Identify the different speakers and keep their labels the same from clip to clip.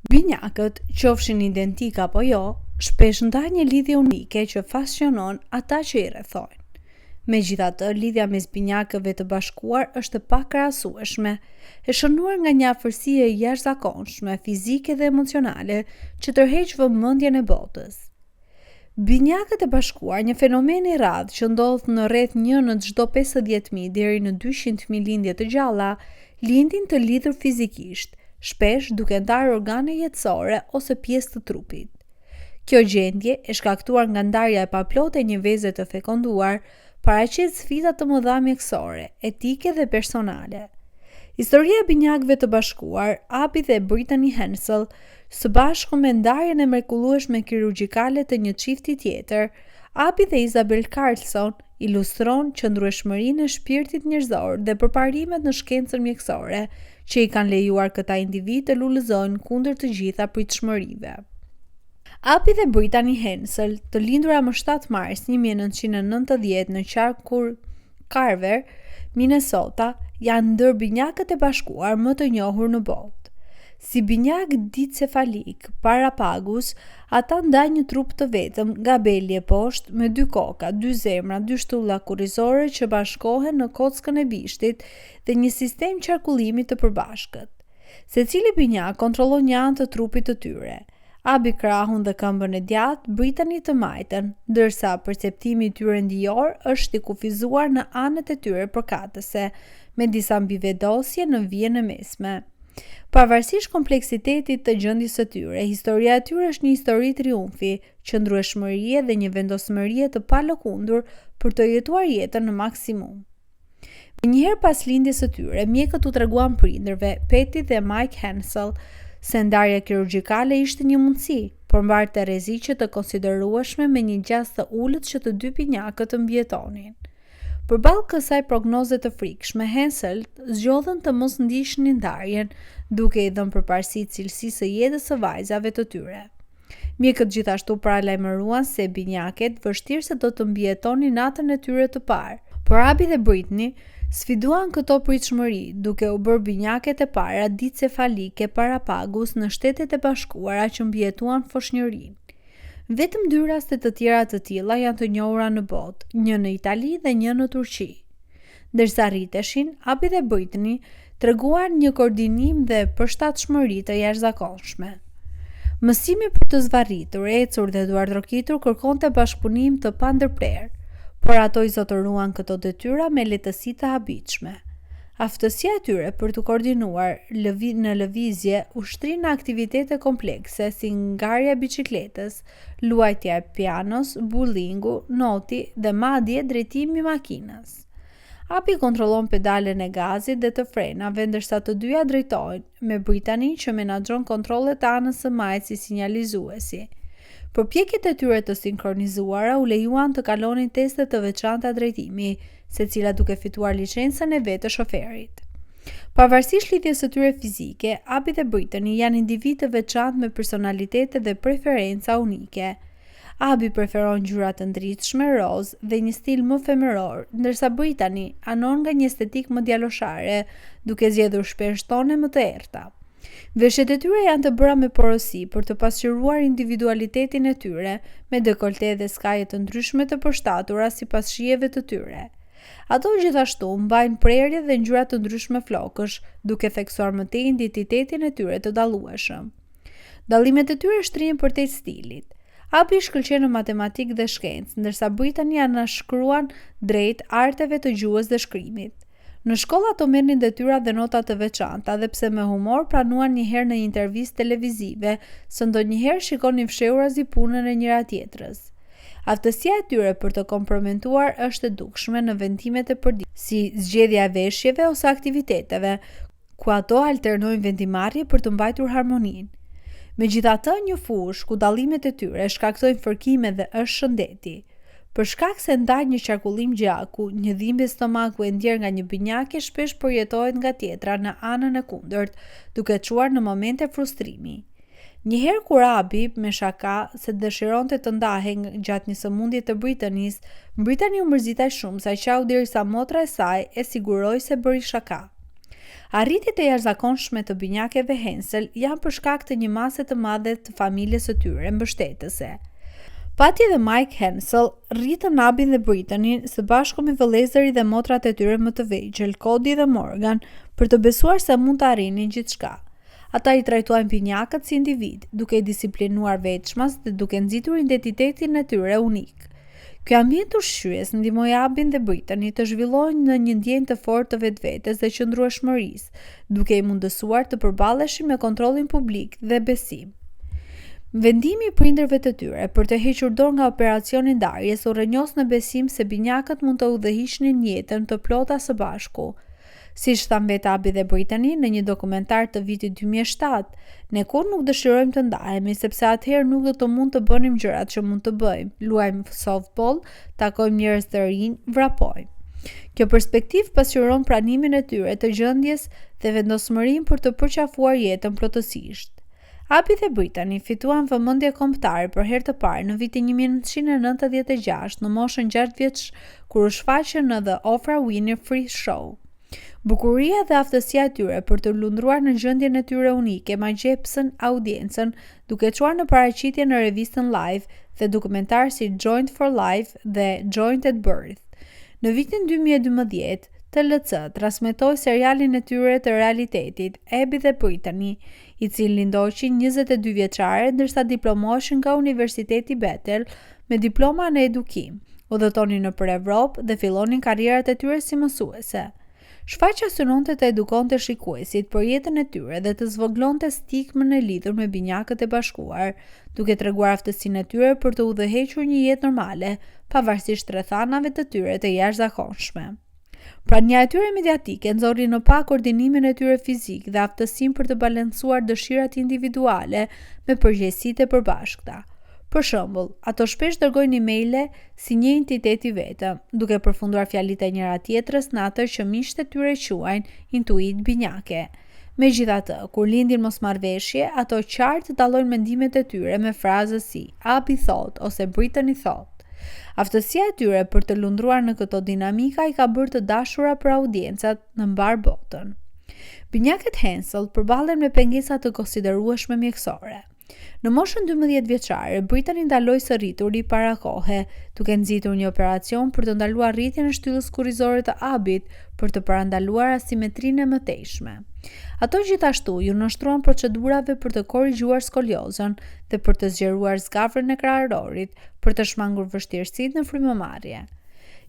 Speaker 1: Binjakët, qofshin identik apo jo, shpesh ndajnë një lidhje unike që fascionon ata që i rrethojnë. Megjithatë, lidhja mes binjakëve të bashkuar është e pakrahasueshme, e shënuar nga një afërsi e jashtëzakonshme fizike dhe emocionale që tërheq vëmendjen e botës. Binjakët e bashkuar, një fenomen i radhë që ndodh në rreth 1 në çdo 50.000 deri në 200.000 lindje të gjalla, lindin të lidhur fizikisht, shpesh duke ndarë organe jetësore ose pjesë të trupit. Kjo gjendje e shkaktuar nga ndarja e paplotë e një veze të fekonduar, paraqet sfida të mëdha mjekësore, etike dhe personale. Historia e binjakëve të bashkuar, Abi dhe Brittany Hensel, së bashku me ndarjen e mrekullueshme kirurgjikale të një çifti tjetër, Abi dhe Isabel Carlson, ilustron qëndrueshmërinë e shpirtit njerëzor dhe përparimet në shkencën mjekësore që i kanë lejuar këta individ të lullëzojnë kundër të gjitha pritshmërive. Abi dhe Brittany Hensel, të lindura më 7 mars 1990 në qarkun Carver, Minnesota, janë ndër binjakët e bashkuar më të njohur në botë. Si binjak dicefalik, parapagus, ata ndajnë një trup të vetëm nga beli e poshtë me 2 koka, 2 zemra, 2 shtulla kurrizore që bashkohen në kockën e bishtit dhe një sistem qarkullimi të përbashkët. Secili binjak kontrollon një anë të trupit të tyre. Abi krahun dhe këmbën e djathtë, Brittany të majtën, ndërsa perceptimi i tyre ndijor është i kufizuar në anët e tyre përkatëse, me disa mbivedosje në vijën e mesme. Pavarësisht kompleksitetit të gjendjes së tyre, historia e tyre është një histori triumfi, qëndrueshmërie dhe një vendosmërie të palëkundur për të jetuar jetën në maksimum. Njëherë pas lindjes së tyre, mjekët u treguan prindërve, Patty dhe Mike Hensel, se ndarja kirurgjikale ishte një mundësi, por mbarte rreziqe të konsiderueshme me një gjas të ulët që të dy binjakët të mbjetonin. Përballë kësaj prognoze të frikshme, Hensel zgjodhen të mos ndiqnin ndarjen, duke i dhënë përparësi cilësisë së jetës së vajzave të tyre. Mjekët gjithashtu paralajmëruan se binjaket vështirë se do të mbjetonin natën e tyre të parë, por Abi dhe Brittany sfiduan këto pritshmëri duke u bërë binjaket e para dicefalike parapagus në Shtetet e Bashkuara që mbjetuan foshnjërinë. Vetëm 2 raste të tjera të tilla janë të njohura në botë, një në Itali dhe një në Turqi. Ndërsa rriteshin, Abi dhe Brittany treguan një koordinim dhe përshtatshmëri të jashtëzakonshme. Mësimi për të zvarritur, ecur dhe duartrokitur kërkonte bashkëpunim të pandërprerë, por ato i zotëruan këto detyra me lehtësi të habitshme. Aftësia e tyre për të koordinuar në lëvizje, ushtri në aktivitete komplekse si ngarja e biçikletës, luajtja e pianos, bullingu, noti dhe madje drejtimi i makinës. Abi kontrollon pedalen e gazit dhe të frenave, ndërsa të dyja drejtojnë, me Brittany që menaxhon kontrollet e anës së majtë si sinjalizuesi. Përpjekjet e tyre të sinkronizuara u lejuan të kalonin teste të veçanta drejtimi, secila duke fituar licencën e vetë të shoferit. Pavarësisht lidhjes së tyre fizike, Abi dhe Brittany janë individë të veçantë me personalitete dhe preferenca unike. Abi preferon ngjyra të ndritshme, roz dhe një stil më femëror, ndërsa Brittany anon nga një estetik më djaloshare, duke zgjedhur shpesh tone më të errta. Veshjet e tyre janë të bëra me porosi për të pasqyruar individualitetin e tyre, me dekolte dhe skaje të ndryshme të përshtatura sipas shijeve të tyre. Ato gjithashtu mbajnë prerje dhe ngjyra të ndryshme flokësh, duke theksuar më tej identitetin e tyre të dallueshëm. Dallimet e tyre shtrihen përtej stilit. Abi shkëlqen në matematikë dhe shkencë, ndërsa Brittany anashkruan drejt arteve të gjuhës dhe shkrimit. Në shkolla ato merrnin detyra dhe nota të veçanta dhe pse me humor pranuan një herë në një intervistë televizive, së ndonjëherë shikonin fshehurazi punën e njëra tjetrës. Aftësia e tyre për të komprometuar është e dukshme në vendimet e përditshme, si zgjedhja e veshjeve ose aktiviteteve, ku ato alternojnë vendimarrje për të mbajtur harmoninë. Megjithatë, një fushë ku dallimet e tyre shkaktojnë fërkime dhe është shëndeti. Për shkak se ndajnë një qarkullim gjaku, një dhimbje stomaku e ndjer nga një binjake shpesh përjetohet nga tjetra në anën e kundërt, duke çuar në momente frustrimi. Njëherë kur Abi, me shaka se dëshironte të ndahej gjatë një sëmundje të Britanys, Brittany u mërzitej shumë sa qau derisa motra e saj e siguroi se bëri shaka. Arritjet e jashtëzakonshme të binjakeve Hensel janë për shkak të një mase të madhe të familjes së tyre mbështetëse. Patty dhe Mike Hensel rritën Abin dhe Brittanin së bashku me vëllezërit dhe motrat e tyre më të vegjël, Cody dhe Morgan, për të besuar se mund të arrinin gjithçka. Ata I trajtojnë binjakët si individ, duke I disiplinuar veçmas dhe duke nxitur identitetin e tyre unik. Ky ambient ushqyes ndihmoi Abin dhe Brittany të zhvillojnë në një ndjenjë të fortë të vetvetes dhe qëndrueshmërisë, duke I mundësuar të përballeshin me kontrollin publik dhe besim. Vendimi I prindërve të tyre për të hequr dorë nga operacioni I ndarjes u rrënjos në besim se binjakët mund të udhëhiqnin jetën të plota së bashku. Siç thanë vetë Abi dhe Brittany në një dokumentar të vitit 2007, ne kur nuk dëshirojmë të ndahemi sepse atëherë nuk do të mund të bënim gjërat që mund të bëjmë, luajmë softball, takojmë njerëz të rinj, vrapojmë. Kjo perspektivë pasqyron pranimin e tyre të gjendjes dhe vendosmërinë për të përqafuar jetën plotësisht. Abi dhe Brittany fituan vëmendje kombëtare për herë të parë në vitin 1996 në moshën 6 vjeç kur u shfaqën në The Oprah Winfrey Show. Bukuria dhe aftësia e tyre për të lundruar në gjendjen e tyre unike ma gjepsën audiencën duke çuar në paraqitje në revistën Live dhe dokumentar si Joint for Life dhe Joint at Birth. Në vitin 2012, TLC transmetoi serialin e tyre të realitetit Abby dhe Brittany, I cili ndoqin 22 vjeçare ndërsa diplomoheshin nga Universiteti Bethel me diploma në edukim, udhëtonin nëpër Evropë dhe fillonin karrierat e tyre si mësuese. Shfaqja synonte të edukonte shikuesit për jetën e tyre dhe të zvoglonte stigmën e lidhur me binjakët e bashkuar, duke treguar aftësinë e tyre për të udhëhequr një jetë normale, pavarësisht rrethanave të tyre të jashtëzakonshme. Prania e tyre mediatike nxorri në pa koordinimin e tyre fizik dhe aftësinë për të balancuar dëshirat individuale me përgjegjësitë e përbashkëta. Për shembull, ato shpesh dërgojnë emaile si një entitet I vetëm, duke përfunduar fjalitë e njëra tjetrës në atë që miqtë e tyre quajnë intuit binjake. Megjithatë, kur lindin mosmarrveshje, ato qartë dallojnë mendimet e tyre me fraza si Abi thot ose Brittany thot. Aftësia e tyre për të lundruar në këto dinamika I ka bërë të dashura për audiencat në mbar botën. Binjakët Hensel përballen me pengesa të konsiderueshme mjekësore. Në moshën 12 vjeçare, Brittany ndaloi së rrituri para kohe, duke nxitur një operacion për të ndaluar rritjen e shtyllës kurrizore të Abit për të parandaluar asimetrinë e mëtejshme. Ato gjithashtu ju nështruan procedurave për të korrigjuar skoliozën dhe për të zgjeruar zgafrën e kraharorit, për të shmangur vështirësitë në frymëmarrje.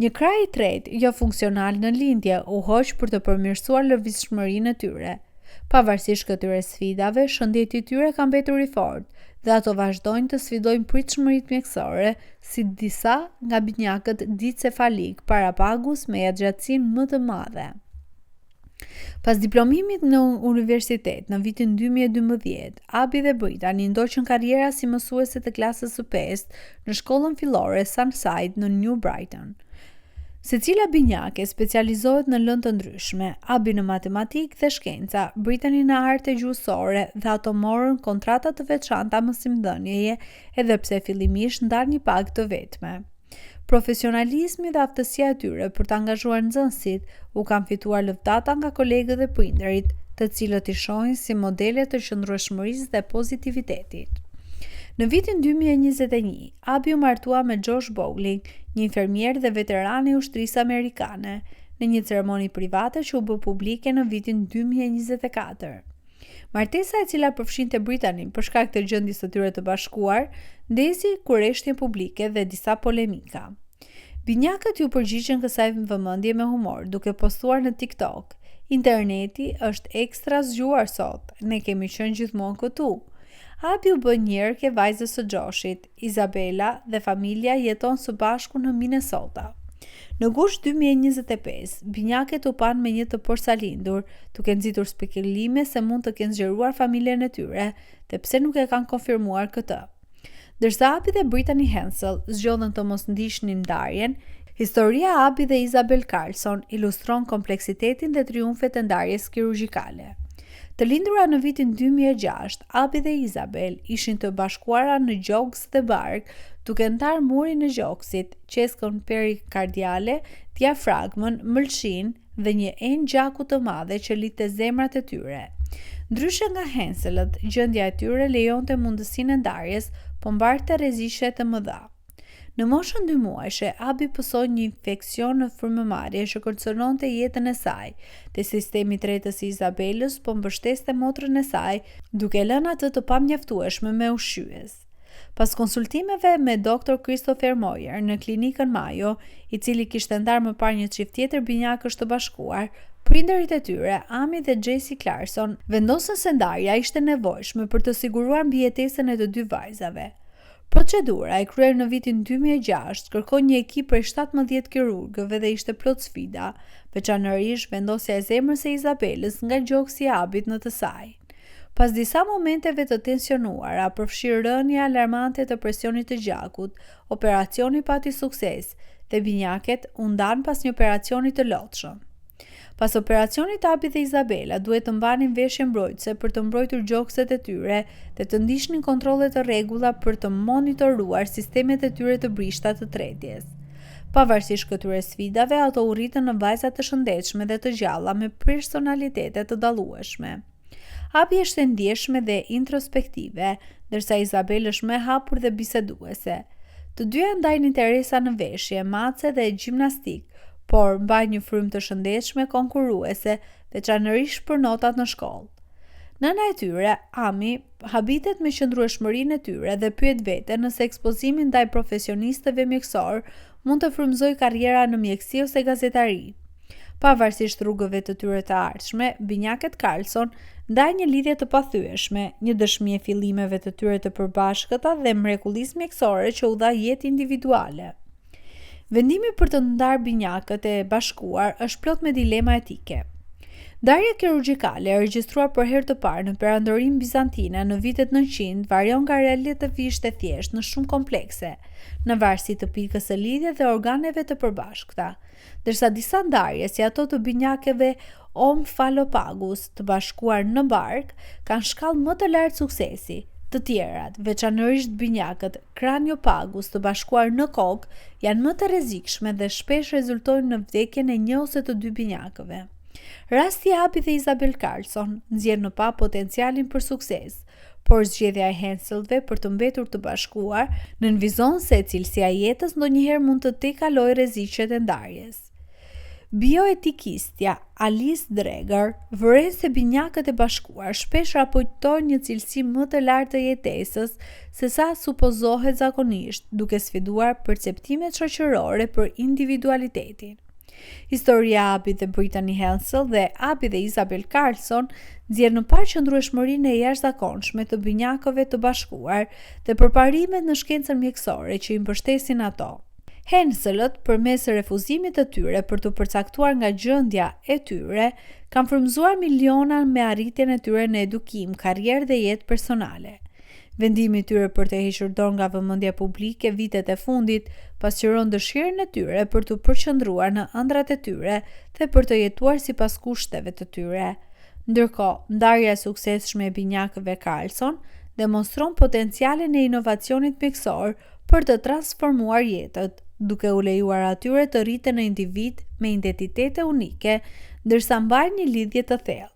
Speaker 1: Një krah I tretë jo funksional në lindje u hoq për të përmirësuar lëvizshmërinë e tyre. Pavarësisht këtyre sfidave, shëndeti I tyre ka mbetur I fortë dhe ato vazhdojnë të sfidojnë pritshmëritë mjekësore si disa nga binjakët dicefalik parapagus me jetëgjatësinë më të madhe. Pas diplomimit në universitet në vitin 2012, Abi dhe Brittany ndoqën karriera si mësuese të klasës së 5 në shkollën fillore Sunside në New Brighton. Secila binjake specializohet në lëndë të ndryshme, Abi në matematikë dhe shkenca, Brittany në arte gjuhësore dhe ato morën kontrata të veçanta mësimdhënieje edhe pse fillimisht ndarni pagë të vetme. Profesionalizmi dhe aftësia e tyre për të angazhuar nxënësit u kanë fituar lëvdata nga kolegët dhe prindërit, të cilët I shohin si modele të qëndrueshmërisë dhe pozitivitetit. Në vitin 2021, Abi u martua me Josh Bowling, një infermier dhe veteran I ushtrisë amerikane, në një ceremoni private që u bë publike në vitin 2024. Martesa e cila përfshinte Brittany për shkak të gjendjes së tyre të bashkuar, ndezi kurreshtje publike dhe disa polemika. Binjakët ju përgjigjen kësaj vëmendje me humor, duke postuar në TikTok. Interneti është ekstra zgjuar sot, ne kemi qenë gjithmonë këtu. Abi u bë njërke vajzës së Joshit, Isabella dhe familja jeton së bashku në Minnesota. Në gusht 2025, binjaket u panë me një të porsalindur, duke nxitur spekulime se mund të kenë zgjeruar familjen e tyre, dhe pse nuk e kanë konfirmuar këtë. Ndërsa Abi dhe Brittany Hensel zgjodhen të mos ndiqnin ndarjen, historia e Abi dhe Isabel Carlson ilustron kompleksitetin dhe triumfet e ndarjes kirurgjikale. Të lindura në vitin 2006, Abi dhe Isabel ishin të bashkuara në gjoks dhe bark, duke ndarë murin e gjoksit, qeskën perikardiale, diafragmën, mëlçin dhe një enë gjaku të madhe që lidte zemrat e tyre. Ndryshe nga Henselët, gjendja e tyre lejonte mundësinë e ndarjes, po mbarte rreziqe të mëdha. Në moshën 2 muajshe, Abi pësoi një infeksion në frymëmarrje që kërcënonte jetën e saj, dhe sistemi i tretës i Isabelës po mbështeste motrën e saj, duke lënë atë të pamjaftueshme me ushqyes. Pas konsultimeve me Dr. Christopher Moyer në klinikën Mayo, i cili kishte ndarë më parë një çift tjetër binjakësh të bashkuar, prindërit e tyre, Amy dhe Jesse Clarkson, vendosën se ndarja ishte nevojshme për të siguruar mbijetesën e të dy vajzave. Procedura e kryer në vitin 2006 kërkoi një ekip prej 17 kirurgëve dhe ishte plot sfida, veçanërisht vendosja e zemrës së Isabelës nga gjoksi i Abit në të saj. Pas disa momenteve të tensionuara, përfshirë rënje alarmante të presionit të gjakut, operacioni pati sukses dhe binjaket u ndan pas një operacioni të lotshëm. Pas operacionit, Abi dhe Isabela duhet të mbanin veshje mbrojtëse për të mbrojtur gjokset e tyre dhe të ndiqnin kontrolle të rregulla për të monitoruar sistemet e tyre të brishta të tretjes. Pavarësisht këtyre sfidave, ato u rritën në vajza të shëndetshme dhe të gjalla me personalitete të dallueshme. Abi është e ndjeshme dhe introspektive, ndërsa Isabel është më e hapur dhe biseduese. Të dyja ndajnë interesa në veshje, mace dhe gjimnastik, por mbajnë një frymë të shëndetshme konkurruese, veçanërisht për notat në shkollë. Nëna e tyre, Amy, habitet me qëndrueshmërinë e tyre dhe pyet veten nëse ekspozimi ndaj profesionistëve mjekësor mund të frymëzojë karriera në mjekësi ose gazetari. Pavarësisht rrugëve të tyre të ardhshme, binjaket Carlson ndajnë një lidhje të pathyeshme, një dëshmi e fillimeve të tyre të përbashkëta dhe mrekullisë mjekësore që u dha jetë individuale. Vendimi për të ndarë binjakët e bashkuar është plot me dilema etike. Ndarja kirurgjikale e regjistruar për herë të parë në perandorinë bizantine në vitet 900 varion nga relativisht e thjeshtë në shumë komplekse, në varësi të pikës së lidhje dhe organeve të përbashkëta, ndërsa disa ndarje si ato të binjakeve omphalopagus të bashkuar në bark kanë shkallë më të lartë suksesi. Të tjerat, veçanërisht binjakët kraniopagus të bashkuar në kokë, janë më të rrezikshme dhe shpesh rezultojnë në vdekjen e një ose të dy binjakëve. Rasti i Abi dhe Isabel Carlson nxjerr në pa potencialin për sukses, por zgjedhja e Henselëve për të mbetur të bashkuar nënvizon se cilësia e jetës ndonjëherë mund të tejkalojë rreziqet e ndarjes. Bioetikistja Alice Dreger vëren se binjakët e bashkuar shpesh raportojnë një cilësi më të lartë të jetesës se sa supozohet zakonisht, duke sfiduar perceptimet shoqërore për individualitetin. Historia e Abit dhe Brittany Hensel dhe Abi dhe Isabel Carlson nxjerr në parë qëndrueshmërinë e jashtëzakonshme të binjakëve të bashkuar dhe përparimet në shkencën mjekësore që i mbështesin ato. Henselët, përmes refuzimit të tyre për të përcaktuar nga gjendja e tyre, kanë frymëzuar miliona me arritjen e tyre në edukim, karrierë dhe jetë personale. Vendimi i tyre për të hequr dorë nga vëmendja publike vitet e fundit pasqyron dëshirën e tyre për të përqendruar në ëndrat e tyre dhe për të jetuar sipas kushteve të tyre. Ndërkohë, ndarja e suksesshme e binjakëve Carlson demonstron potencialin e inovacionit mjekësor për të transformuar jetët, duke u lejuar atyre të rriten në individ me identitete unike, ndërsa mbajnë një lidhje të thellë.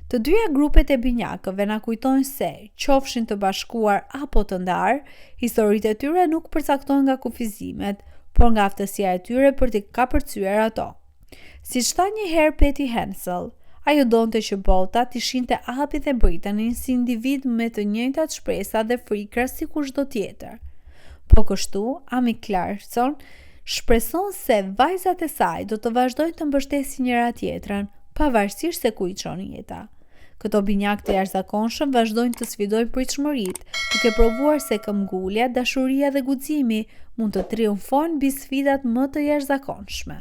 Speaker 1: Të dyja grupet e binjakëve na kujtojnë se, qofshin të bashkuar apo të ndarë, historitë e tyre nuk përcaktohen nga kufizimet, por nga aftësia e tyre për t'i kapërcyer ato. Siç tha një herë Patty Hensel, ajo donte që bota t'i shinte Abin dhe Brittanin si individ me të njëjtat shpresa dhe frikra si kushdo tjetër. Po kështu, Amy Clarkson shpreson se vajzat e saj do të vazhdojnë të mbështesin njëra tjetrën, pavarësisht se ku i çon jeta. Këto binjak të jashtëzakonshëm vazhdojnë të sfidojnë pritshmëritë, duke provuar se këmbgulja, dashuria dhe guximi mund të triumfojnë mbi sfidat më të jashtëzakonshme.